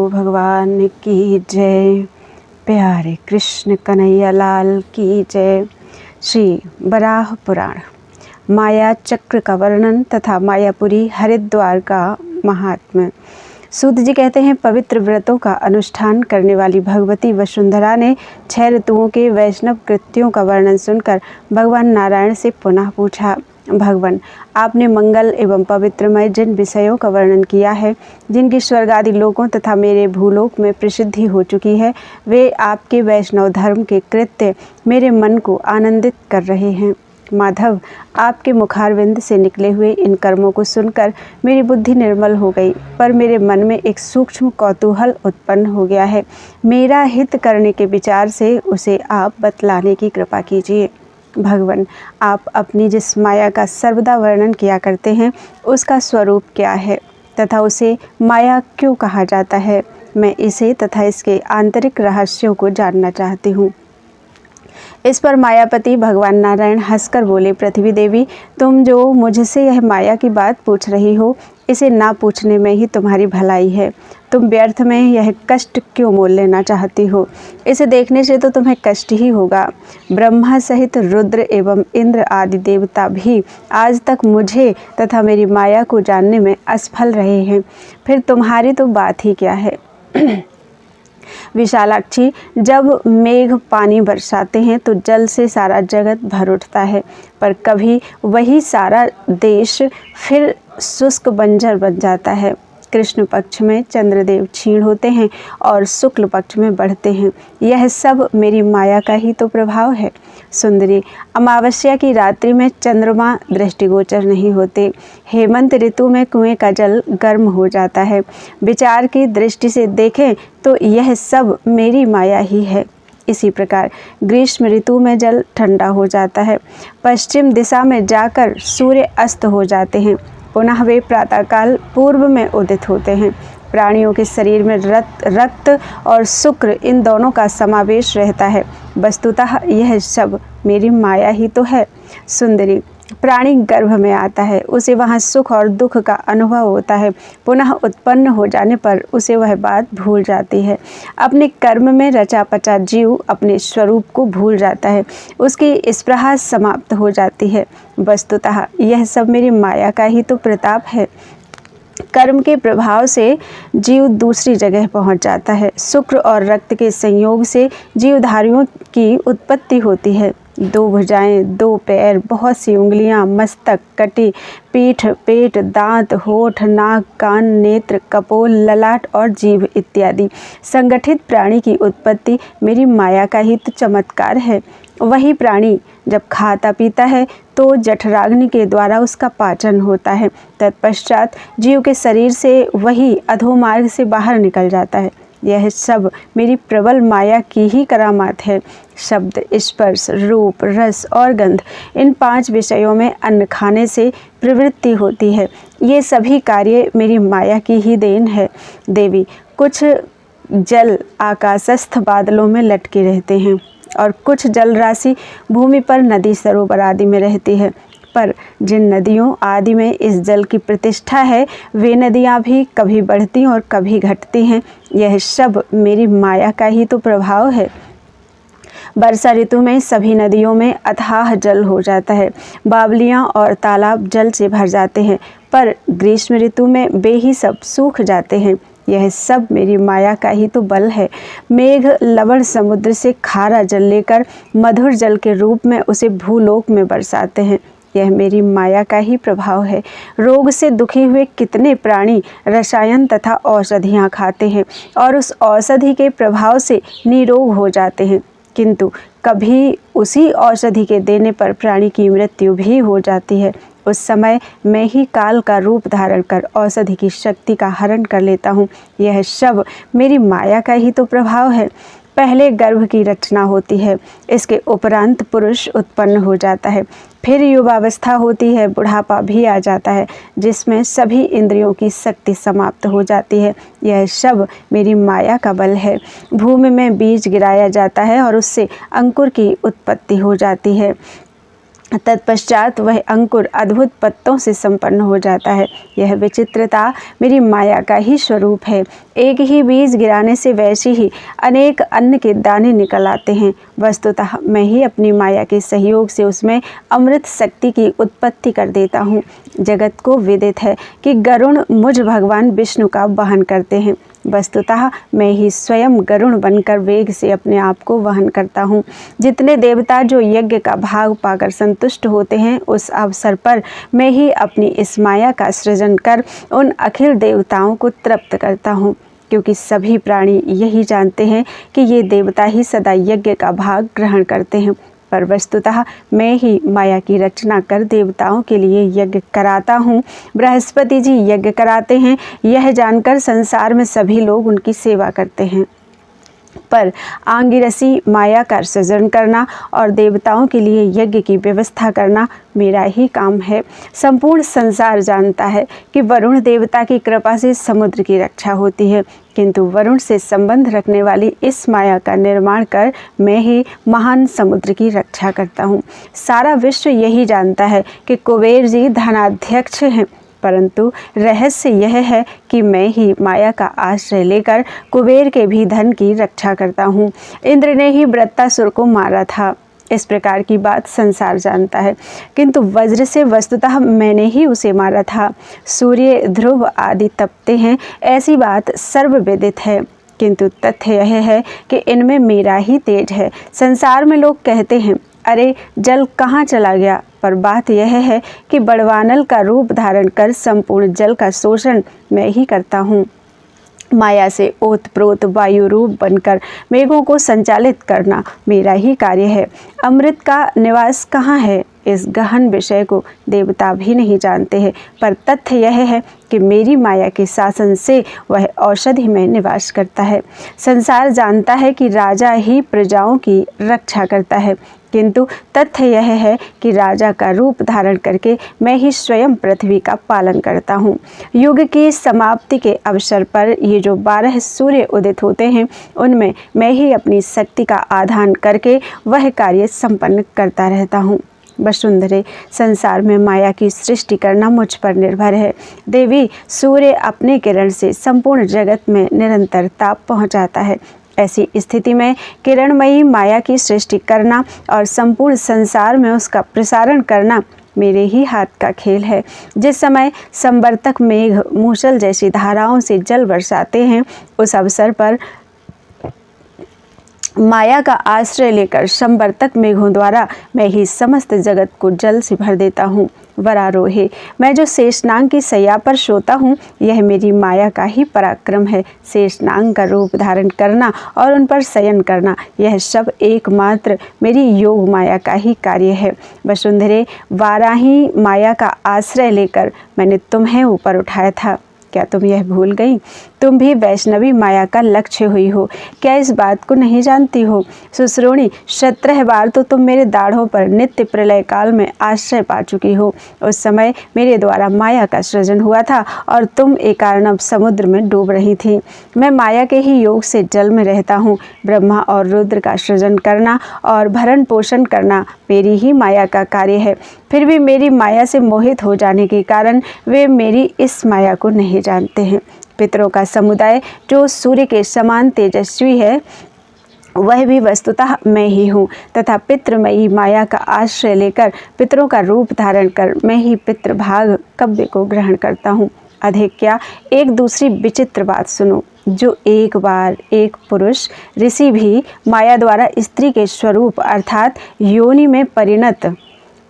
भगवान की जय। प्यारे कृष्ण कन्हैया लाल की जय। श्री वराह पुराण माया चक्र का वर्णन तथा मायापुरी हरिद्वार का महात्म्य। सूत जी कहते हैं, पवित्र व्रतों का अनुष्ठान करने वाली भगवती वसुंधरा ने 6 ऋतुओं के वैष्णव कृत्यों का वर्णन सुनकर भगवान नारायण से पुनः पूछा, भगवान, आपने मंगल एवं पवित्रमय जिन विषयों का वर्णन किया है, जिनकी स्वर्ग आदि लोकों तथा मेरे भूलोक में प्रसिद्धि हो चुकी है, वे आपके वैष्णव धर्म के कृत्य मेरे मन को आनंदित कर रहे हैं। माधव, आपके मुखारविंद से निकले हुए इन कर्मों को सुनकर मेरी बुद्धि निर्मल हो गई, पर मेरे मन में एक सूक्ष्म कौतूहल उत्पन्न हो गया है। मेरा हित करने के विचार से उसे आप बतलाने की कृपा कीजिए। भगवान, आप अपनी जिस माया का सर्वदा वर्णन किया करते हैं, उसका स्वरूप क्या है तथा उसे माया क्यों कहा जाता है? मैं इसे तथा इसके आंतरिक रहस्यों को जानना चाहती हूँ। इस पर मायापति भगवान नारायण हंसकर बोले, पृथ्वी देवी, तुम जो मुझसे यह माया की बात पूछ रही हो, इसे ना पूछने में ही तुम्हारी भलाई है। तुम व्यर्थ में यह कष्ट क्यों मोल लेना चाहती हो? इसे देखने से तो तुम्हें कष्ट ही होगा। ब्रह्मा सहित रुद्र एवं इंद्र आदि देवता भी आज तक मुझे तथा मेरी माया को जानने में असफल रहे हैं, फिर तुम्हारी तो बात ही क्या है। विशालाक्षी, जब मेघ पानी बरसाते हैं तो जल से सारा जगत भर उठता है, पर कभी वही सारा देश फिर शुष्क बंजर बन जाता है। कृष्ण पक्ष में चंद्रदेव क्षीण होते हैं और शुक्ल पक्ष में बढ़ते हैं। यह सब मेरी माया का ही तो प्रभाव है। सुंदरी, अमावस्या की रात्रि में चंद्रमा दृष्टिगोचर नहीं होते। हेमंत ऋतु में कुएं का जल गर्म हो जाता है। विचार की दृष्टि से देखें तो यह सब मेरी माया ही है। इसी प्रकार ग्रीष्म ऋतु में जल ठंडा हो जाता है। पश्चिम दिशा में जाकर सूर्य अस्त हो जाते हैं, पुनः वे प्रातःकाल पूर्व में उदित होते हैं। प्राणियों के शरीर में रक्त और शुक्र, इन दोनों का समावेश रहता है। वस्तुतः यह सब मेरी माया ही तो है। सुंदरी, प्राणी गर्भ में आता है, उसे वहाँ सुख और दुख का अनुभव होता है। पुनः उत्पन्न हो जाने पर उसे वह बात भूल जाती है। अपने कर्म में रचा पचा जीव अपने स्वरूप को भूल जाता है, उसकी स्पृहा समाप्त हो जाती है। वस्तुतः यह सब मेरी माया का ही तो प्रताप है। कर्म के प्रभाव से जीव दूसरी जगह पहुंच जाता है। शुक्र और रक्त के संयोग से जीवधारियों की उत्पत्ति होती है। 2 भुजाएं, 2 पैर, बहुत सी उंगलियां, मस्तक, कटी, पीठ, पेट, दांत, होठ, नाक, कान, नेत्र, कपोल, ललाट और जीभ इत्यादि संगठित प्राणी की उत्पत्ति मेरी माया का ही तो चमत्कार है। वही प्राणी जब खाता पीता है तो जठराग्नि के द्वारा उसका पाचन होता है। तत्पश्चात जीव के शरीर से वही अधोमार्ग से बाहर निकल जाता है। यह सब मेरी प्रबल माया की ही करामात है। शब्द, स्पर्श, रूप, रस और गंध, इन 5 विषयों में अन्न खाने से प्रवृत्ति होती है। ये सभी कार्य मेरी माया की ही देन है। देवी, कुछ जल आकाशस्थ बादलों में लटके रहते हैं और कुछ जल राशि भूमि पर नदी सरोवर आदि में रहती है, पर जिन नदियों आदि में इस जल की प्रतिष्ठा है, वे नदियाँ भी कभी बढ़ती और कभी घटती हैं। यह सब मेरी माया का ही तो प्रभाव है। वर्षा ऋतु में सभी नदियों में अथाह जल हो जाता है। बावलियाँ और तालाब जल से भर जाते हैं, पर ग्रीष्म ऋतु में वे ही सब सूख जाते हैं। यह सब मेरी माया का ही तो बल है। मेघ लवण समुद्र से खारा जल लेकर मधुर जल के रूप में उसे भूलोक में बरसाते हैं। यह मेरी माया का ही प्रभाव है। रोग से दुखी हुए कितने प्राणी रसायन तथा औषधियाँ खाते हैं और उस औषधि के प्रभाव से निरोग हो जाते हैं, किंतु कभी उसी औषधि के देने पर प्राणी की मृत्यु भी हो जाती है। उस समय मैं ही काल का रूप धारण कर औषधि की शक्ति का हरण कर लेता हूँ। यह सब मेरी माया का ही तो प्रभाव है। पहले गर्भ की रचना होती है, इसके उपरांत पुरुष उत्पन्न हो जाता है, फिर युवावस्था होती है, बुढ़ापा भी आ जाता है, जिसमें सभी इंद्रियों की शक्ति समाप्त हो जाती है। यह सब मेरी माया का बल है। भूमि में बीज गिराया जाता है और उससे अंकुर की उत्पत्ति हो जाती है। तत्पश्चात वह अंकुर अद्भुत पत्तों से संपन्न हो जाता है। यह विचित्रता मेरी माया का ही स्वरूप है। एक ही बीज गिराने से वैसे ही अनेक अन्न के दाने निकल आते हैं। वस्तुतः मैं ही अपनी माया के सहयोग से उसमें अमृत शक्ति की उत्पत्ति कर देता हूँ। जगत को विदित है कि गरुण मुझ भगवान विष्णु का वहन करते हैं। वस्तुतः मैं ही स्वयं गरुण बनकर वेग से अपने आप को वहन करता हूँ। जितने देवता जो यज्ञ का भाग पाकर संतुष्ट होते हैं, उस अवसर पर मैं ही अपनी इस माया का सृजन कर उन अखिल देवताओं को तृप्त करता हूँ, क्योंकि सभी प्राणी यही जानते हैं कि ये देवता ही सदा यज्ञ का भाग ग्रहण करते हैं। पर वस्तुतः मैं ही माया की रचना कर देवताओं के लिए यज्ञ कराता हूँ। बृहस्पति जी यज्ञ कराते हैं, यह जानकर संसार में सभी लोग उनकी सेवा करते हैं। पर आंगिरसी माया का सृजन करना और देवताओं के लिए यज्ञ की व्यवस्था करना मेरा ही काम है। संपूर्ण संसार जानता है कि वरुण देवता की कृपा से समुद्र की रक्षा होती है, किंतु वरुण से संबंध रखने वाली इस माया का निर्माण कर मैं ही महान समुद्र की रक्षा करता हूँ। सारा विश्व यही जानता है कि कुबेर जी धनाध्यक्ष हैं, परंतु रहस्य यह है कि मैं ही माया का आश्रय लेकर कुबेर के भी धन की रक्षा करता हूँ। इंद्र ने ही वृत्तासुर को मारा था, इस प्रकार की बात संसार जानता है, किंतु वज्र से वस्तुतः मैंने ही उसे मारा था। सूर्य, ध्रुव आदि तपते हैं, ऐसी बात सर्वविदित है, किंतु तथ्य यह है कि इनमें मेरा ही तेज है। संसार में लोग कहते हैं, अरे जल कहाँ चला गया, पर बात यह है कि बड़वानल का रूप धारण कर संपूर्ण जल का शोषण मैं ही करता हूँ। माया से ओतप्रोत वायु रूप बनकर मेघों को संचालित करना मेरा ही कार्य है। अमृत का निवास कहाँ है, इस गहन विषय को देवता भी नहीं जानते हैं, पर तथ्य यह है कि मेरी माया के शासन से वह औषधि में निवास करता है। संसार जानता है कि राजा ही प्रजाओं की रक्षा करता है, किंतु तथ्य यह है कि राजा का रूप धारण करके मैं ही स्वयं पृथ्वी का पालन करता हूँ। युग की समाप्ति के अवसर पर ये जो 12 सूर्य उदित होते हैं, उनमें मैं ही अपनी शक्ति का आधान करके वह कार्य संपन्न करता रहता हूँ। वसुंधरे, संसार में माया की सृष्टि करना मुझ पर निर्भर है। देवी, सूर्य अपने किरण से संपूर्ण जगत में निरंतर ताप पहुँचाता है। ऐसी स्थिति में किरणमयी माया की सृष्टि करना और संपूर्ण संसार में उसका प्रसारण करना मेरे ही हाथ का खेल है। जिस समय संवर्तक मेघ मूसल जैसी धाराओं से जल बरसाते हैं, उस अवसर पर माया का आश्रय लेकर संवर्तक मेघों द्वारा मैं ही समस्त जगत को जल से भर देता हूँ। वरारोहे, मैं जो शेषनाग की सैया पर सोता हूँ, यह मेरी माया का ही पराक्रम है। शेषनाग का रूप धारण करना और उन पर शयन करना, यह सब एकमात्र मेरी योग माया का ही कार्य है। वसुंधरे, वाराही माया का आश्रय लेकर मैंने तुम्हें ऊपर उठाया था, क्या तुम यह भूल गई? तुम भी वैष्णवी माया का लक्ष्य हुई हो, क्या इस बात को नहीं जानती हो? सुश्रोणी, 17 बार तो तुम मेरे दाढ़ों पर नित्य प्रलय काल में आश्रय पा चुकी हो। उस समय मेरे द्वारा माया का सृजन हुआ था और तुम एकार्णव समुद्र में डूब रही थी। मैं माया के ही योग से जल में रहता हूँ। ब्रह्मा और रुद्र का सृजन करना और भरण पोषण करना मेरी ही माया का कार्य है। फिर भी मेरी माया से मोहित हो जाने के कारण वे मेरी इस माया को नहीं जानते हैं। पितरों का समुदाय जो सूर्य के समान तेजस्वी है, वह भी वस्तुतः मैं ही हूँ तथा पितृमयी माया का आश्रय लेकर पितरों का रूप धारण कर मैं ही पितृभाग कव्य को ग्रहण करता हूँ। अधिक क्या, एक दूसरी विचित्र बात सुनो। जो एक बार एक पुरुष ऋषि भी माया द्वारा स्त्री के स्वरूप अर्थात योनि में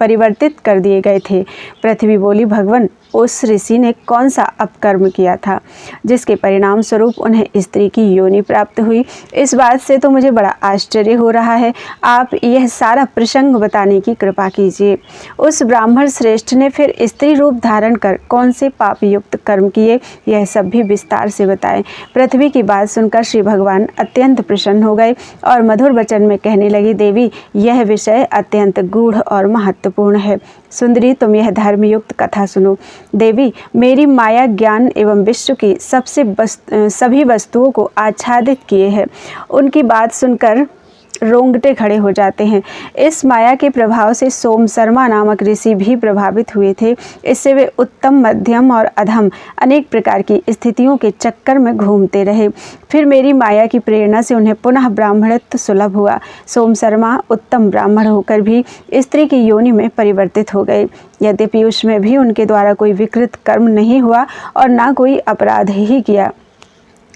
परिवर्तित कर दिए गए थे। पृथ्वी बोली, भगवान, उस ऋषि ने कौन सा अपकर्म किया था जिसके परिणाम स्वरूप उन्हें स्त्री की योनि प्राप्त हुई? इस बात से तो मुझे बड़ा आश्चर्य हो रहा है। आप यह सारा प्रसंग बताने की कृपा कीजिए। उस ब्राह्मण श्रेष्ठ ने फिर स्त्री रूप धारण कर कौन से पाप युक्त कर्म किए, यह सब भी विस्तार से बताएं। पृथ्वी की बात सुनकर श्री भगवान अत्यंत प्रसन्न हो गए और मधुर वचन में कहने लगी, देवी, यह विषय अत्यंत गूढ़ और महत्वपूर्ण है। सुंदरी, तुम यह धर्मयुक्त कथा सुनो। देवी, मेरी माया ज्ञान एवं विश्व की सभी वस्तुओं को आच्छादित किए है। उनकी बात सुनकर रोंगटे खड़े हो जाते हैं। इस माया के प्रभाव से सोमशर्मा नामक ऋषि भी प्रभावित हुए थे। इससे वे उत्तम, मध्यम और अधम अनेक प्रकार की स्थितियों के चक्कर में घूमते रहे। फिर मेरी माया की प्रेरणा से उन्हें पुनः ब्राह्मणत्व सुलभ हुआ। सोमशर्मा उत्तम ब्राह्मण होकर भी स्त्री की योनि में परिवर्तित हो गए। यद्यपि उसमें भी उनके द्वारा कोई विकृत कर्म नहीं हुआ और ना कोई अपराध ही किया।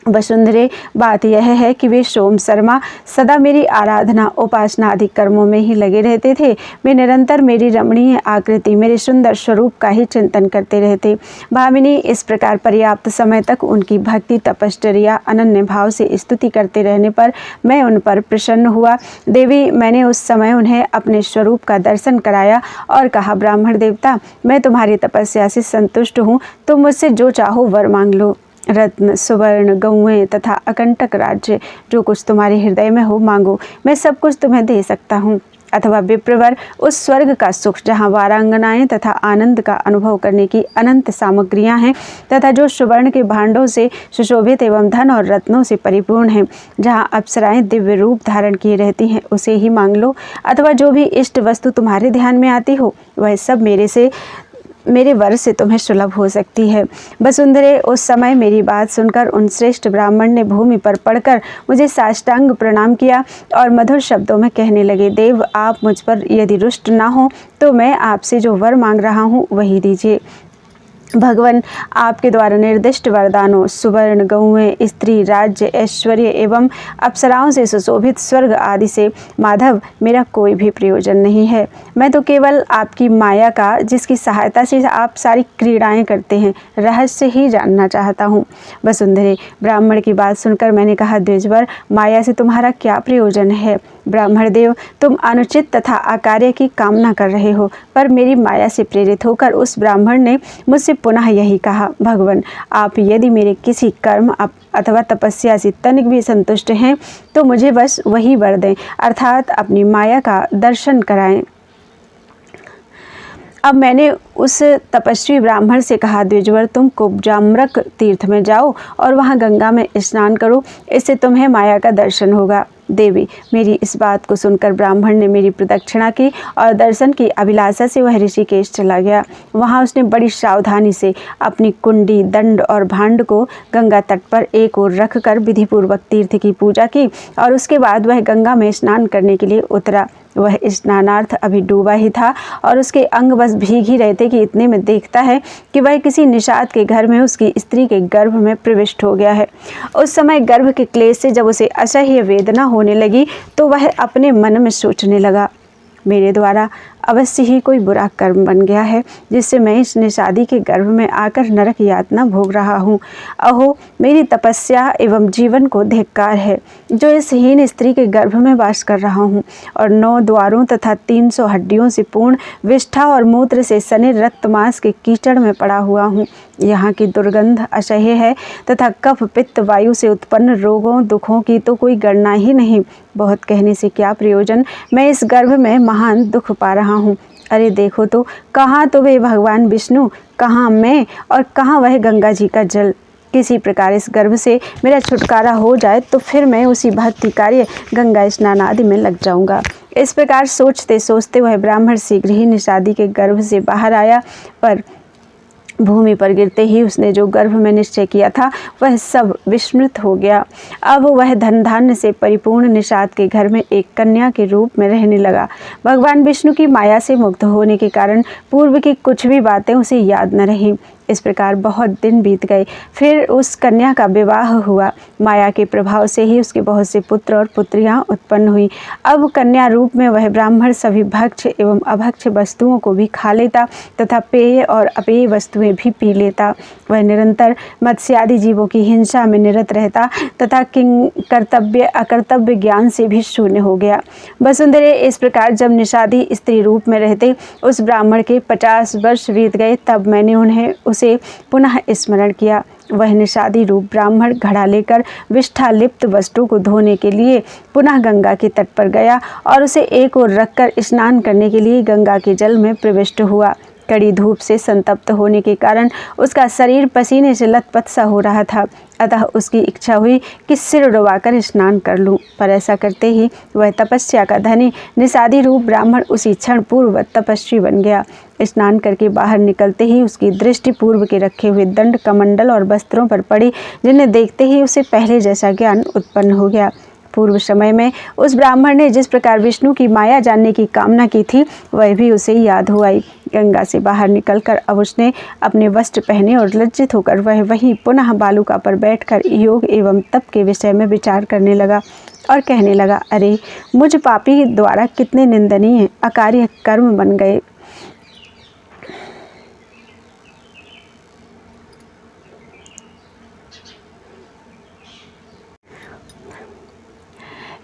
वसुंधरे, बात यह है कि वे सोमशर्मा सदा मेरी आराधना, उपासना आदि कर्मों में ही लगे रहते थे। वे निरंतर मेरी रमणीय आकृति, मेरे सुंदर स्वरूप का ही चिंतन करते रहते। भामिनी इस प्रकार पर्याप्त समय तक उनकी भक्ति, तपश्चर्या, अनन्य भाव से स्तुति करते रहने पर मैं उन पर प्रसन्न हुआ। देवी, मैंने उस समय उन्हें अपने स्वरूप का दर्शन कराया और कहा, ब्राह्मण देवता, मैं तुम्हारी तपस्या से संतुष्ट हूँ। तुम मुझसे जो चाहो वर मांग लो। रत्न, सुवर्ण, गौएं तथा अकंटक राज्य, जो कुछ तुम्हारे हृदय में हो मांगो, मैं सब कुछ तुम्हें दे सकता हूँ। अथवा विप्रवर, उस स्वर्ग का सुख जहाँ वारांगनाएं तथा आनंद का अनुभव करने की अनंत सामग्रियां हैं तथा जो सुवर्ण के भांडों से सुशोभित एवं धन और रत्नों से परिपूर्ण है, जहाँ अप्सराएं दिव्य रूप धारण किए रहती हैं, उसे ही मांग लो। अथवा जो भी इष्ट वस्तु तुम्हारे ध्यान में आती हो, वह सब मेरे वर से तुम्हें सुलभ हो सकती है। वसुंधरे, उस समय मेरी बात सुनकर उन श्रेष्ठ ब्राह्मण ने भूमि पर पड़कर मुझे साष्टांग प्रणाम किया और मधुर शब्दों में कहने लगे, देव, आप मुझ पर यदि रुष्ट ना हो तो मैं आपसे जो वर मांग रहा हूँ वही दीजिए। भगवान, आपके द्वारा निर्दिष्ट वरदानों, सुवर्ण, गौएं, स्त्री, राज्य, ऐश्वर्य एवं अप्सराओं से सुशोभित स्वर्ग आदि से माधव मेरा कोई भी प्रयोजन नहीं है। मैं तो केवल आपकी माया का, जिसकी सहायता से आप सारी क्रीड़ाएं करते हैं, रहस्य ही जानना चाहता हूँ। वसुंधरे, ब्राह्मण की बात सुनकर मैंने कहा, द्विजवर, माया से तुम्हारा क्या प्रयोजन है? ब्राह्मण देव, तुम अनुचित तथा अकार्य की कामना कर रहे हो। पर मेरी माया से प्रेरित होकर उस ब्राह्मण ने मुझसे पुनः यही कहा, भगवान, आप यदि मेरे किसी कर्म अथवा तपस्या से तनिक भी संतुष्ट हैं तो मुझे बस वही वर दें, अर्थात अपनी माया का दर्शन कराएं। अब मैंने उस तपस्वी ब्राह्मण से कहा, द्विजवर, तुम कुब्जाम्रक तीर्थ में जाओ और वहाँ गंगा में स्नान करो, इससे तुम्हें माया का दर्शन होगा। देवी, मेरी इस बात को सुनकर ब्राह्मण ने मेरी प्रदक्षिणा की और दर्शन की अभिलाषा से वह ऋषिकेश चला गया। वहाँ उसने बड़ी सावधानी से अपनी कुंडी, दंड और भांड को गंगा तट पर एक ओर रखकर विधिपूर्वक तीर्थ की पूजा की और उसके बाद वह गंगा में स्नान करने के लिए उतरा। वह स्नानार्थ अभी डूबा ही था और उसके अंग बस भीग ही रहे थे कि इतने में देखता है कि वह किसी निषाद के घर में उसकी स्त्री के गर्भ में प्रविष्ट हो गया है। उस समय गर्भ के क्लेश से जब उसे असह्य वेदना होने लगी तो वह अपने मन में सोचने लगा, मेरे द्वारा अवश्य ही कोई बुरा कर्म बन गया है जिससे मैं इस निषादी के गर्भ में आकर नरक यातना भोग रहा हूँ। अहो, मेरी तपस्या एवं जीवन को धिक्कार है जो इस हीन स्त्री के गर्भ में वास कर रहा हूँ और 9 द्वारों तथा 300 हड्डियों से पूर्ण विष्ठा और मूत्र से सने रक्त मांस के कीचड़ में पड़ा हुआ हूँ। यहाँ की दुर्गंध असह्य है तथा कफ, पित्त, वायु से उत्पन्न रोगों, दुखों की तो कोई गणना ही नहीं। बहुत कहने से क्या प्रयोजन, मैं इस गर्भ में महान दुख पा रहा हूँ। अरे देखो तो, कहाँ तो वे भगवान विष्णु, कहाँ मैं और कहाँ वह गंगा जी का जल। किसी प्रकार इस गर्भ से मेरा छुटकारा हो जाए तो फिर मैं उसी भक्ति कार्य गंगा स्नान आदि में लग जाऊंगा। इस प्रकार सोचते सोचते वह ब्राह्मण शीघ्र ही निषादी के गर्भ से बाहर आया, पर भूमि पर गिरते ही उसने जो गर्भ में निश्चय किया था वह सब विस्मृत हो गया। अब वह धन धान्य से परिपूर्ण निषाद के घर में एक कन्या के रूप में रहने लगा। भगवान विष्णु की माया से मुक्त होने के कारण पूर्व की कुछ भी बातें उसे याद न रहीं। इस प्रकार बहुत दिन बीत गए। फिर उस कन्या का विवाह हुआ। माया के प्रभाव से ही उसके बहुत से पुत्र और पुत्रियां उत्पन्न हुई। अब कन्या रूप में वह ब्राह्मण सभी भक्ष्य एवं अभक्ष्य वस्तुओं को भी खा लेता तथा पेय और अपेय वस्तुएं भी पी लेता। वह निरंतर मत्स्यादि जीवों की हिंसा में निरत रहता तथा किंग कर्तव्य अकर्तव्य ज्ञान से भी शून्य हो गया। वसुंधरे, इस प्रकार जब निषादी स्त्री रूप में रहते उस ब्राह्मण के 50 वर्ष बीत गए, तब मैंने उन्हें उसे पुनः स्मरण किया। वह निषादी रूप ब्राह्मण घड़ा लेकर विष्ठा लिप्त वस्त्रों को धोने के लिए पुनः गंगा के तट पर गया और उसे एक ओर रखकर स्नान करने के लिए गंगा के जल में प्रविष्ट हुआ। कड़ी धूप से संतप्त होने के कारण उसका शरीर पसीने से लथपथ सा हो रहा था। अतः उसकी इच्छा हुई कि सिर डुबाकर स्नान कर लूं, पर ऐसा करते ही वह तपस्या का धनी निषादी रूप ब्राह्मण उसी क्षण पूर्व तपस्वी बन गया। स्नान करके बाहर निकलते ही उसकी दृष्टि पूर्व के रखे हुए दंड कमंडल और वस्त्रों पर पड़ी, जिन्हें देखते ही उसे पहले जैसा ज्ञान उत्पन्न हो गया। पूर्व समय में उस ब्राह्मण ने जिस प्रकार विष्णु की माया जानने की कामना की थी, वह भी उसे याद हो आई। गंगा से बाहर निकलकर अब उसने अपने वस्त्र पहने और लज्जित होकर वह वहीं पुनः बालुका पर बैठकर योग एवं तप के विषय में विचार करने लगा और कहने लगा, अरे मुझ पापी द्वारा कितने निंदनीय अकार्य कर्म बन गए।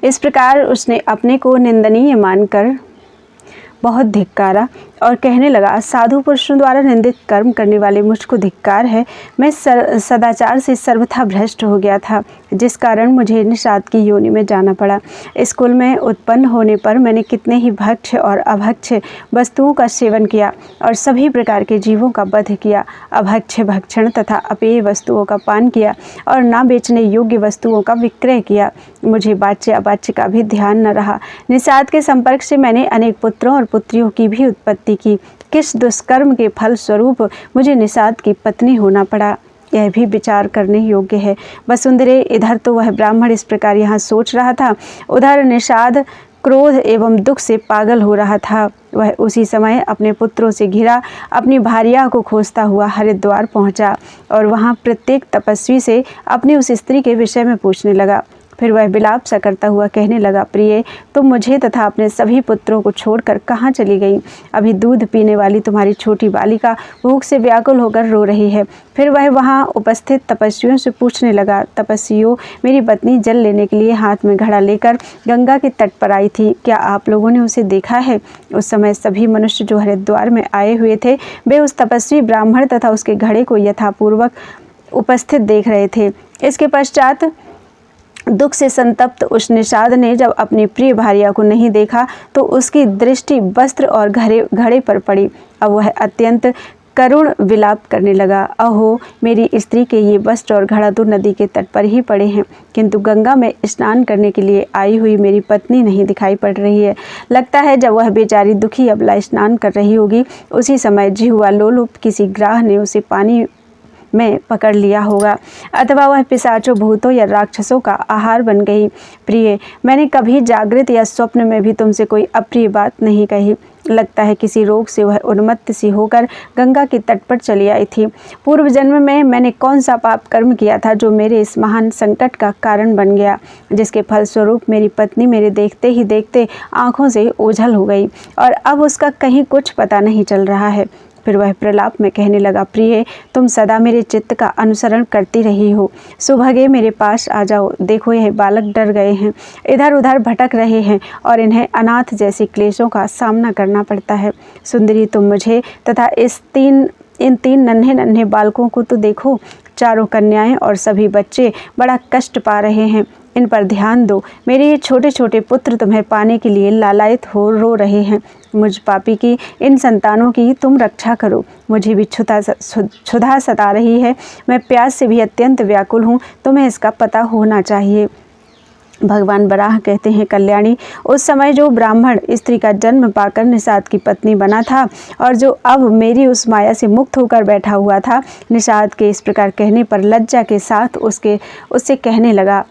इस प्रकार उसने अपने को निंदनीय मानकर बहुत धिक्कारा और कहने लगा, साधु पुरुषों द्वारा निंदित कर्म करने वाले मुझको धिक्कार है। मैं सदाचार से सर्वथा भ्रष्ट हो गया था, जिस कारण मुझे निषाद की योनि में जाना पड़ा। इस कुल में उत्पन्न होने पर मैंने कितने ही भक्ष्य और अभक्ष्य वस्तुओं का सेवन किया और सभी प्रकार के जीवों का वध किया। अभक्ष्य भक्षण तथा अपेय वस्तुओं का पान किया और ना बेचने योग्य वस्तुओं का विक्रय किया। मुझे वाच्य अवाच्य का भी ध्यान न रहा। निषाद के संपर्क से मैंने अनेक पुत्रों और पुत्रियों की भी उत्पत्ति की। किस दुष्कर्म के फल स्वरूप मुझे निषाद की पत्नी होना पड़ा, यह भी विचार करने योग्य है। वसुंधरे, इधर तो वह ब्राह्मण इस प्रकार यहाँ सोच रहा था, उधर निषाद क्रोध एवं दुख से पागल हो रहा था। वह उसी समय अपने पुत्रों से घिरा अपनी भार्या को खोजता हुआ हरिद्वार पहुँचा और वहाँ प्रत्येक तपस्वी से अपनी उस स्त्री के विषय में पूछने लगा। फिर वह विलाप सा करता हुआ कहने लगा, प्रिय, तुम मुझे तथा अपने सभी पुत्रों को छोड़कर कहाँ चली गई? अभी दूध पीने वाली तुम्हारी छोटी बालिका भूख से व्याकुल होकर रो रही है। फिर वह वहाँ उपस्थित तपस्वियों से पूछने लगा, तपस्वियों, मेरी पत्नी जल लेने के लिए हाथ में घड़ा लेकर गंगा के तट पर आई थी, क्या आप लोगों ने उसे देखा है? उस समय सभी मनुष्य जो हरिद्वार में आए हुए थे, वे उस तपस्वी ब्राह्मण तथा उसके घड़े को यथापूर्वक उपस्थित देख रहे थे। इसके पश्चात दुख से संतप्त उस निषाद ने जब अपनी प्रिय भार्या को नहीं देखा तो उसकी दृष्टि वस्त्र और घड़े पर पड़ी। अब वह अत्यंत करुण विलाप करने लगा, अहो, मेरी स्त्री के ये वस्त्र और घड़ा तो नदी के तट पर ही पड़े हैं, किंतु गंगा में स्नान करने के लिए आई हुई मेरी पत्नी नहीं दिखाई पड़ रही है। लगता है जब वह बेचारी दुखी अबला स्नान कर रही होगी, उसी समय जिह्वा लोलुप किसी ग्राह ने उसे पानी में पकड़ लिया होगा, अथवा वह पिशाचों, भूतों या राक्षसों का आहार बन गई। प्रिय, मैंने कभी जागृत या स्वप्न में भी तुमसे कोई अप्रिय बात नहीं कही। लगता है किसी रोग से वह उन्मत्त सी होकर गंगा के तट पर चली आई थी। पूर्व जन्म में मैंने कौन सा पाप कर्म किया था जो मेरे इस महान संकट का कारण बन गया, जिसके फलस्वरूप मेरी पत्नी मेरे देखते ही देखते आंखों से ओझल हो गई और अब उसका कहीं कुछ पता नहीं चल रहा है। फिर वह प्रलाप में कहने लगा, प्रिय, तुम सदा मेरे चित्त का अनुसरण करती रही हो, सुभगे मेरे पास आ जाओ। देखो यह बालक डर गए हैं, इधर उधर भटक रहे हैं और इन्हें अनाथ जैसे क्लेशों का सामना करना पड़ता है। सुंदरी, तुम मुझे तथा इन तीन नन्हे नन्हे बालकों को तो देखो। चारों कन्याएं और सभी बच्चे बड़ा कष्ट पा रहे हैं, इन पर ध्यान दो। मेरे ये छोटे छोटे पुत्र तुम्हें पाने के लिए लालायित हो रो रहे हैं। मुझ पापी की इन संतानों की तुम रक्षा करो। मुझे भी क्षुधा सता रही है, मैं प्यास से भी अत्यंत व्याकुल हूँ, तुम्हें इसका पता होना चाहिए। भगवान बराह कहते हैं, कल्याणी, उस समय जो ब्राह्मण स्त्री का जन्म पाकर निषाद की पत्नी बना था और जो अब मेरी उस माया से मुक्त होकर बैठा हुआ था, निषाद के इस प्रकार कहने पर लज्जा के साथ उससे कहने लगा,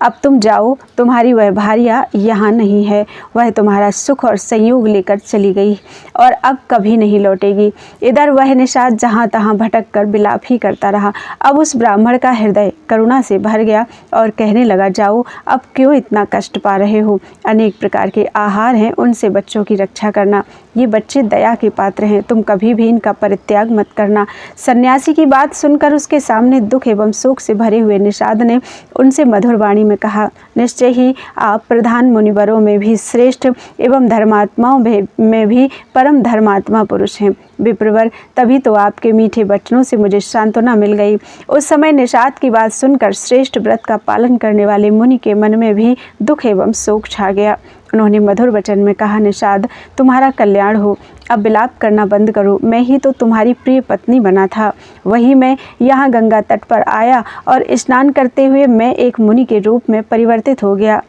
अब तुम जाओ, तुम्हारी वह भार्या यहाँ नहीं है, वह तुम्हारा सुख और संयोग लेकर चली गई और अब कभी नहीं लौटेगी। इधर वह निषाद जहाँ तहाँ भटक कर विलाप ही करता रहा। अब उस ब्राह्मण का हृदय करुणा से भर गया और कहने लगा, जाओ, अब क्यों इतना कष्ट पा रहे हो? अनेक प्रकार के आहार हैं, उनसे बच्चों की रक्षा करना। ये बच्चे दया के पात्र हैं, तुम कभी भी इनका परित्याग मत करना। सन्यासी की बात सुनकर उसके सामने दुख एवं शोक से भरे हुए निषाद ने उनसे मधुर वाणी में कहा, निश्चय ही आप प्रधान मुनिवरों में भी श्रेष्ठ एवं धर्मात्माओं में भी परम धर्मात्मा पुरुष हैं। विप्रवर, तभी तो आपके मीठे वचनों से मुझे सांत्वना मिल गई। उस समय निषाद की बात सुनकर श्रेष्ठ व्रत का पालन करने वाले मुनि के मन में भी दुख एवं शोक छा गया। उन्होंने मधुर वचन में कहा, निषाद, तुम्हारा कल्याण हो। अब विलाप करना बंद करो। मैं ही तो तुम्हारी प्रिय पत्नी बना था। वही मैं यहाँ गंगा तट पर आया और स्नान करते हुए मैं एक मुनि के रूप में परिवर्तित हो गया।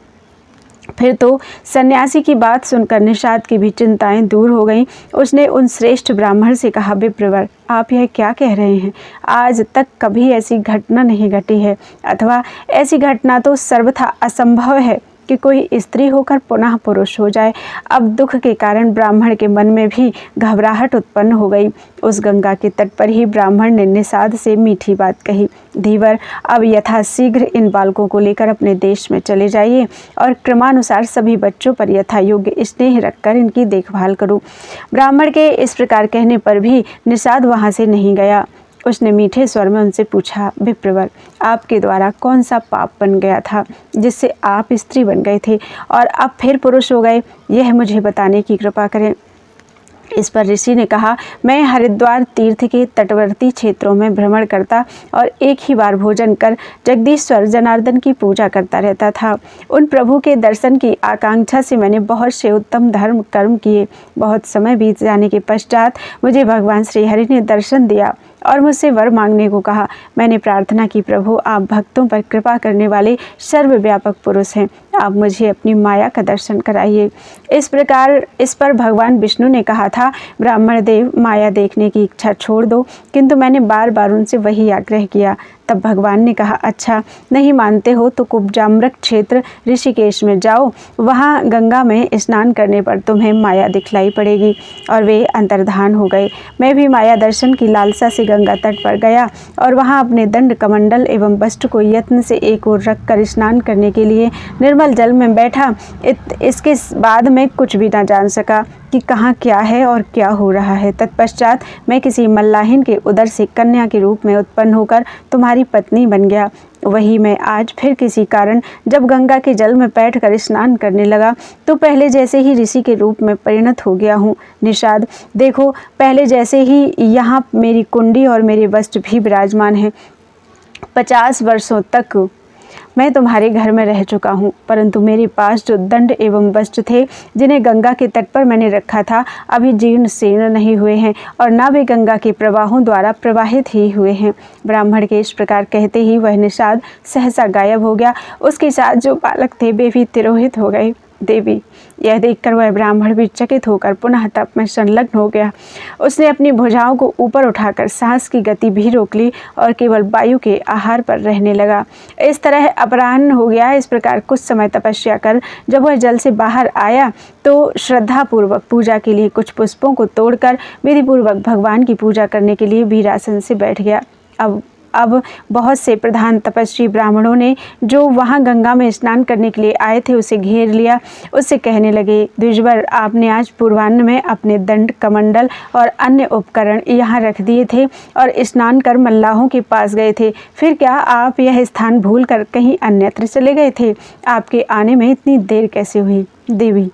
फिर तो सन्यासी की बात सुनकर निषाद की भी चिंताएं दूर हो गईं। उसने उन श्रेष्ठ ब्राह्मण से कहा, विप्रवर, आप यह क्या कह रहे हैं? आज तक कभी ऐसी घटना नहीं घटी है, अथवा ऐसी घटना तो सर्वथा असंभव है कि कोई स्त्री होकर पुनः पुरुष हो जाए। अब दुख के कारण ब्राह्मण के मन में भी घबराहट उत्पन्न हो गई। उस गंगा के तट पर ही ब्राह्मण ने निषाद से मीठी बात कही, धीवर, अब यथाशीघ्र इन बालकों को लेकर अपने देश में चले जाइए और क्रमानुसार सभी बच्चों पर यथा योग्य स्नेह रखकर इनकी देखभाल करो। ब्राह्मण के इस प्रकार कहने पर भी निषाद वहाँ से नहीं गया। उसने मीठे स्वर में उनसे पूछा, विप्रवर, आपके द्वारा कौन सा पाप बन गया था जिससे आप स्त्री बन गए थे और अब फिर पुरुष हो गए? यह मुझे बताने की कृपा करें। इस पर ऋषि ने कहा, मैं हरिद्वार तीर्थ के तटवर्ती क्षेत्रों में भ्रमण करता और एक ही बार भोजन कर जगदीश्वर जनार्दन की पूजा करता रहता था। उन प्रभु के दर्शन की आकांक्षा से मैंने बहुत से उत्तम धर्म कर्म किए। बहुत समय बीत जाने के पश्चात मुझे भगवान श्रीहरि ने दर्शन दिया और मुझसे वर मांगने को कहा। मैंने प्रार्थना की, प्रभु, आप भक्तों पर कृपा करने वाले सर्वव्यापक पुरुष हैं, आप मुझे अपनी माया का दर्शन कराइए। इस पर भगवान विष्णु ने कहा था, ब्राह्मण देव, माया देखने की इच्छा छोड़ दो। किंतु मैंने बार बार उनसे वही आग्रह किया। तब भगवान ने कहा, अच्छा, नहीं मानते हो तो कुब्जाम्रक क्षेत्र ऋषिकेश में जाओ, वहाँ गंगा में स्नान करने पर तुम्हें माया दिखलाई पड़ेगी। और वे अंतर्धान हो गए। मैं भी माया दर्शन की लालसा से गंगा तट पर गया और वहाँ अपने दंड कमंडल एवं वस्त्र को यत्न से एक ओर रख कर स्नान करने के लिए निर्मल जल में बैठा। इसके बाद मैं कुछ भी न जान सका कि कहाँ क्या है और क्या हो रहा है। तत्पश्चात मैं किसी मल्लाहिन के उदर से कन्या के रूप में उत्पन्न होकर तुम्हारी पत्नी बन गया। वही मैं आज फिर किसी कारण जब गंगा के जल में बैठकर स्नान करने लगा तो पहले जैसे ही ऋषि के रूप में परिणत हो गया हूँ। निषाद, देखो, पहले जैसे ही यहाँ मेरी कुंडी और मेरे वस्त्र भी विराजमान हैं। 50 वर्षों तक मैं तुम्हारे घर में रह चुका हूँ, परंतु मेरे पास जो दंड एवं वस्त्र थे जिन्हें गंगा के तट पर मैंने रखा था, अभी जीर्ण शीर्ण नहीं हुए हैं और न वे गंगा के प्रवाहों द्वारा प्रवाहित ही हुए हैं। ब्राह्मण के इस प्रकार कहते ही वह निषाद सहसा गायब हो गया। उसके साथ जो बालक थे वे भी तिरोहित हो गए। देवी, यह देखकर वह ब्राह्मण भी चकित होकर पुनः तप में संलग्न हो गया। उसने अपनी भुजाओं को ऊपर उठाकर सांस की गति भी रोक ली और केवल वायु के आहार पर रहने लगा। इस तरह अपराह्न हो गया। इस प्रकार कुछ समय तपस्या कर जब वह जल से बाहर आया तो श्रद्धापूर्वक पूजा के लिए कुछ पुष्पों को तोड़कर विधिपूर्वक भगवान की पूजा करने के लिए वीरासन से बैठ गया। अब बहुत से प्रधान तपस्वी ब्राह्मणों ने जो वहाँ गंगा में स्नान करने के लिए आए थे उसे घेर लिया। उससे कहने लगे, द्विजवर, आपने आज पूर्वाह्न में अपने दंड कमंडल और अन्य उपकरण यहाँ रख दिए थे और स्नान कर मल्लाहों के पास गए थे। फिर क्या आप यह स्थान भूलकर कहीं अन्यत्र चले गए थे? आपके आने में इतनी देर कैसे हुई? देवी,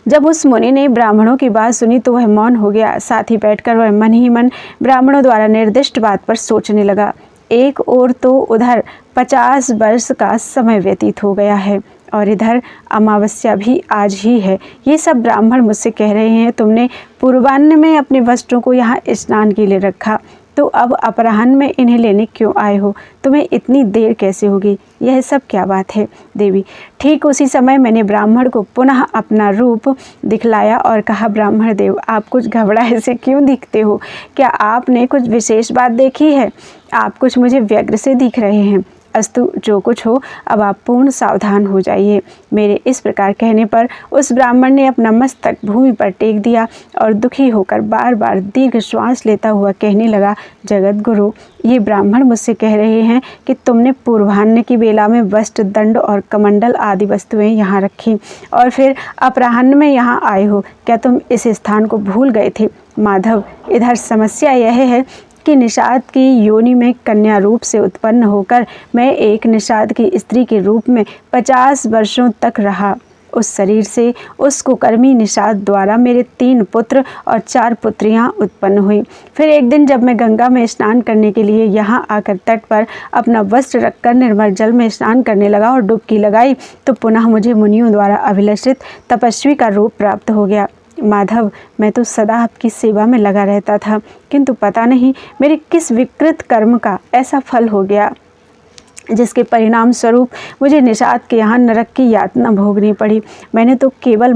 जब उस मुनि ने ब्राह्मणों की बात सुनी तो वह मौन हो गया। साथ ही बैठकर वह मन ही मन ब्राह्मणों द्वारा निर्दिष्ट बात पर सोचने लगा। एक ओर तो उधर 50 वर्ष का समय व्यतीत हो गया है और इधर अमावस्या भी आज ही है। ये सब ब्राह्मण मुझसे कह रहे हैं, तुमने पूर्वाह्न में अपने वस्त्रों को यहाँ स्नान के लिए रखा, तो अब अपराह्न में इन्हें लेने क्यों आए हो? तुम्हें इतनी देर कैसे होगी? यह सब क्या बात है? देवी, ठीक उसी समय मैंने ब्राह्मण को पुनः अपना रूप दिखलाया और कहा, ब्राह्मण देव, आप कुछ घबराए से क्यों दिखते हो? क्या आपने कुछ विशेष बात देखी है? आप कुछ मुझे व्यग्र से दिख रहे हैं। अस्तु, जो कुछ हो, अब आप पूर्ण सावधान हो जाइए। मेरे इस प्रकार कहने पर उस ब्राह्मण ने अपना मस्तक भूमि पर टेक दिया और दुखी होकर बार बार दीर्घ श्वास लेता हुआ कहने लगा, जगत गुरु, ये ब्राह्मण मुझसे कह रहे हैं कि तुमने पूर्वाह्न की बेला में वस्त्र, दंड और कमंडल आदि वस्तुएं यहाँ रखी और फिर अपराह्न में यहाँ आए हो। क्या तुम इस स्थान को भूल गए थे? माधव, इधर समस्या यह है कि निषाद की योनि में कन्या रूप से उत्पन्न होकर मैं एक निषाद की स्त्री के रूप में 50 वर्षों तक रहा। उस शरीर से उस कुकर्मी निषाद द्वारा मेरे 3 पुत्र और 4 पुत्रियां उत्पन्न हुई। फिर एक दिन जब मैं गंगा में स्नान करने के लिए यहाँ आकर तट पर अपना वस्त्र रखकर निर्मल जल में स्नान करने लगा और डुबकी लगाई तो पुनः मुझे मुनियों द्वारा अभिलषित तपस्वी का रूप प्राप्त हो गया। माधव, मैं तो सदा आपकी सेवा में लगा रहता था, किंतु पता नहीं मेरे किस विकृत कर्म का ऐसा फल हो गया जिसके परिणाम स्वरूप मुझे निषाद के यहाँ नरक की यातना भोगनी पड़ी। मैंने तो केवल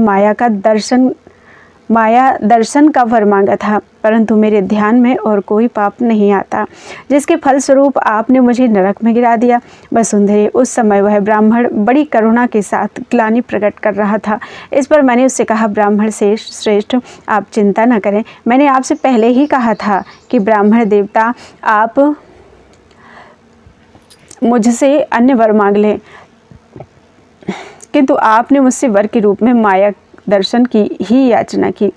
माया दर्शन का वर मांगा था, परंतु मेरे ध्यान में और कोई पाप नहीं आता, जिसके फलस्वरूप आपने मुझे नरक में गिरा दिया। वसुंधरे, उस समय वह ब्राह्मण बड़ी करुणा के साथ ग्लानि प्रकट कर रहा था। इस पर मैंने उससे कहा, ब्राह्मण से श्रेष्ठ, आप चिंता न करें। मैंने आपसे पहले ही कहा था कि ब्राह्मण देवता आप मुझसे अन्य वर मांग लें, किंतु आपने मुझसे वर के रूप में माया दर्शन की ही याचना की।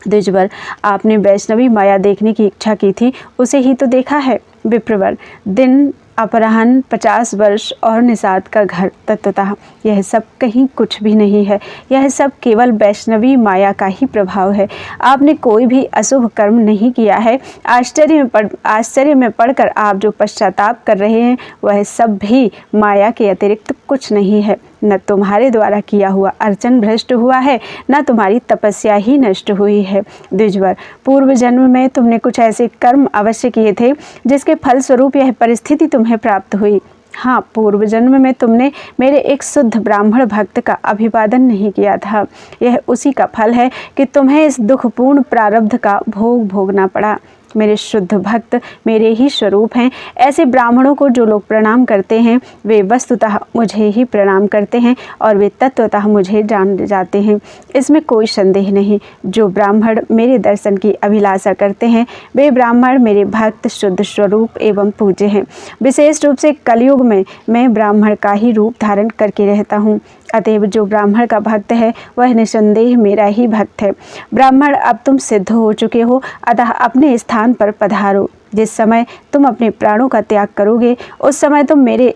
द्विजवर, आपने वैष्णवी माया देखने की इच्छा की थी, उसे ही तो देखा है। विप्रवर, दिन अपराह्न 50 वर्ष और निषाद का घर, तत्वतः यह सब कहीं कुछ भी नहीं है। यह सब केवल वैष्णवी माया का ही प्रभाव है। आपने कोई भी अशुभ कर्म नहीं किया है। आश्चर्य में पड़कर आप जो पश्चाताप कर रहे हैं वह सब भी माया के अतिरिक्त कुछ नहीं है। न तुम्हारे द्वारा किया हुआ अर्चन भ्रष्ट हुआ है, न तुम्हारी तपस्या ही नष्ट हुई है। द्विजवर, पूर्व जन्म में तुमने कुछ ऐसे कर्म अवश्य किए थे जिसके फलस्वरूप यह परिस्थिति तुम्हें प्राप्त हुई। हाँ, पूर्व जन्म में तुमने मेरे एक शुद्ध ब्राह्मण भक्त का अभिवादन नहीं किया था। यह उसी का फल है कि तुम्हें इस दुखपूर्ण प्रारब्ध का भोग भोगना पड़ा। मेरे शुद्ध भक्त मेरे ही स्वरूप हैं। ऐसे ब्राह्मणों को जो लोग प्रणाम करते हैं वे वस्तुतः मुझे ही प्रणाम करते हैं और वे तत्वतः मुझे जान जाते हैं, इसमें कोई संदेह नहीं। जो ब्राह्मण मेरे दर्शन की अभिलाषा करते हैं वे ब्राह्मण मेरे भक्त शुद्ध स्वरूप एवं पूज्य हैं। विशेष रूप से कलयुग में मैं ब्राह्मण का ही रूप धारण करके रहता हूँ। अतएव जो ब्राह्मण का भक्त है वह निसंदेह मेरा ही भक्त है। ब्राह्मण, अब तुम सिद्ध हो चुके हो, अतः अपने स्थान पर पधारो। जिस समय तुम अपने प्राणों का त्याग करोगे उस समय तुम मेरे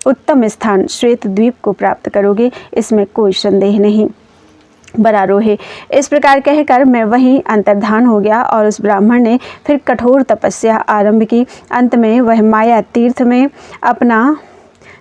उत्तम स्थान श्वेत द्वीप को प्राप्त करोगे, इसमें कोई संदेह नहीं। बरारोहे, इस प्रकार कहकर मैं वहीं अंतर्धान हो गया और उस ब्राह्मण ने फिर कठोर तपस्या आरंभ की। अंत में वह माया तीर्थ में अपना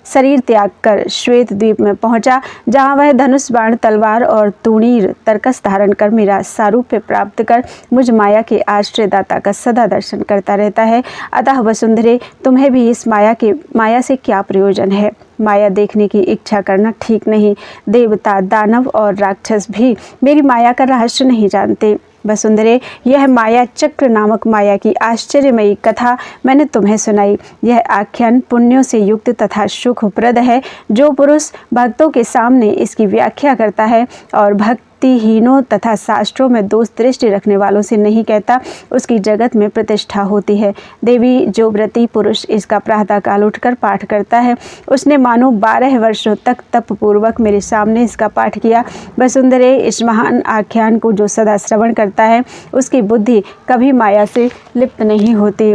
शरीर त्याग कर श्वेत द्वीप में पहुंचा, जहां वह धनुष बाण तलवार और तूणीर तरकस धारण कर मेरा सारूप्य प्राप्त कर मुझ माया के आश्रयदाता का सदा दर्शन करता रहता है। अतः वसुंधरे, तुम्हें भी इस माया से क्या प्रयोजन है? माया देखने की इच्छा करना ठीक नहीं। देवता, दानव और राक्षस भी मेरी माया का रहस्य नहीं जानते। वसुंधरे, यह माया चक्र नामक माया की आश्चर्यमयी कथा मैंने तुम्हें सुनाई। यह आख्यान पुण्यों से युक्त तथा सुखप्रद है। जो पुरुष भक्तों के सामने इसकी व्याख्या करता है और भक्तिहीनों तथा शास्त्रों में दोष दृष्टि रखने वालों से नहीं कहता, उसकी जगत में प्रतिष्ठा होती है। देवी, जो व्रती पुरुष इसका प्रातःकाल उठकर पाठ करता है उसने मानो 12 वर्षों तक तप पूर्वक मेरे सामने इसका पाठ किया। वसुंधरे, इस महान आख्यान को जो सदा श्रवण करता है उसकी बुद्धि कभी माया से लिप्त नहीं होती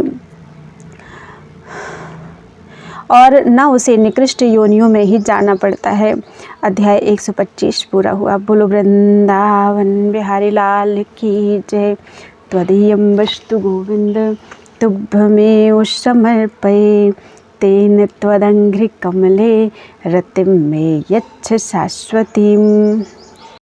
और न उसे निकृष्ट योनियों में ही जाना पड़ता है। अध्याय 125 पूरा हुआ। बोलो वृंदावन बिहारी लाल की जय। त्वदीयं वस्तु गोविंद तुभ्यमेव समर्पये, तेन त्वदङ्घ्रि कमले रतिं मे यच्छ शाश्वतीम्।